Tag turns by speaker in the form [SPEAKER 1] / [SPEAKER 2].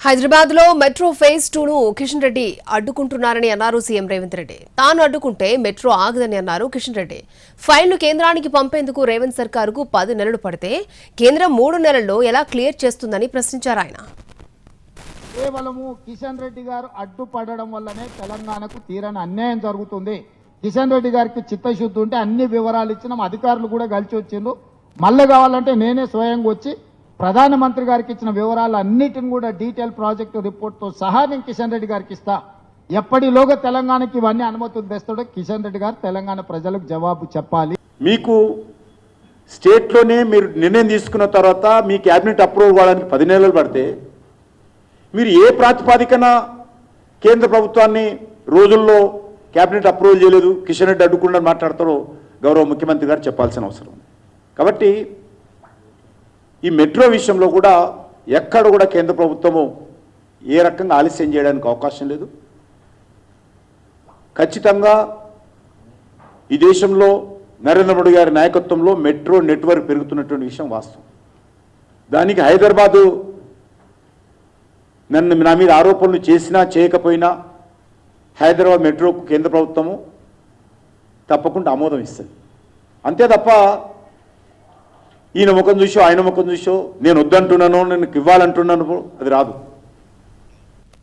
[SPEAKER 1] హైదరాబాద్ లో metro phase 2ను Kishan Reddy అడ్డుకుంటున్నారని అన్నారు CM Revanth Reddy. తాను అడ్డుకుంటే మెట్రో ఆగదని అన్నారు కిషన్ రెడ్డి. ఫైల్ను కేంద్రానికి పంపేందుకు రేవంత్ సర్కారుకు 10 నెలలు పడితే కేంద్రం 3 నెలల్లో ఎలా క్లియర్ చేస్తుందని ప్రశ్నించారు ఆయన.
[SPEAKER 2] కేవలము కిషన్ రెడ్డి గారు అడ్డుపడడం వల్లనే తెలంగాణకు తీరని అన్యాయం జరుగుతుంది. కిషన్ రెడ్డి గారికి చిత్తశుద్ధి ఉంటే అన్ని వివరాలు ఇచ్చినాం, అధికారులు కూడా కలిసి వచ్చిండ్రు. మళ్ళీ కావాలంటే నేనే స్వయంగా వచ్చి ప్రధానమంత్రి గారికి ఇచ్చిన వివరాలు అన్నిటిని కూడా డీటెయిల్ ప్రాజెక్టు రిపోర్ట్తో సహా నేను కిషన్ రెడ్డి గారికి ఇస్తా. ఎప్పటిలోగా తెలంగాణకి ఇవన్నీ అనుమతులు తెస్తాడో కిషన్ రెడ్డి గారు తెలంగాణ ప్రజలకు జవాబు చెప్పాలి.
[SPEAKER 3] మీకు స్టేట్లోనే మీరు నిర్ణయం తీసుకున్న తర్వాత మీ క్యాబినెట్ అప్రూవల్ కావడానికి 10 నెలలు పడితే మీరు ఏ ప్రాతిపాదికన కేంద్ర ప్రభుత్వాన్ని రోజుల్లో క్యాబినెట్ అప్రూవల్ చేయలేదు, కిషన్ రెడ్డి అడ్డుకుండా మాట్లాడతారో గౌరవ ముఖ్యమంత్రి గారు చెప్పాల్సిన అవసరం ఉంది. కాబట్టి ఈ మెట్రో విషయంలో కూడా ఎక్కడ కూడా కేంద్ర ప్రభుత్వము ఏ రకంగా ఆలస్యం చేయడానికి అవకాశం లేదు. ఖచ్చితంగా ఈ దేశంలో నరేంద్ర మోడీ గారి నాయకత్వంలో మెట్రో నెట్వర్క్ పెరుగుతున్నటువంటి విషయం వాస్తవం. దానికి హైదరాబాదు నా మీద ఆరోపణలు చేసినా చేయకపోయినా హైదరాబాద్ మెట్రోకు కేంద్ర ప్రభుత్వము తప్పకుండా ఆమోదం ఇస్తుంది. అంతే తప్ప ఈయన ముఖం చూసో ఆయన ముఖం చూసో నేను వద్దంటున్నాను, నేను ఇవ్వాలంటున్నాను అది రాదు.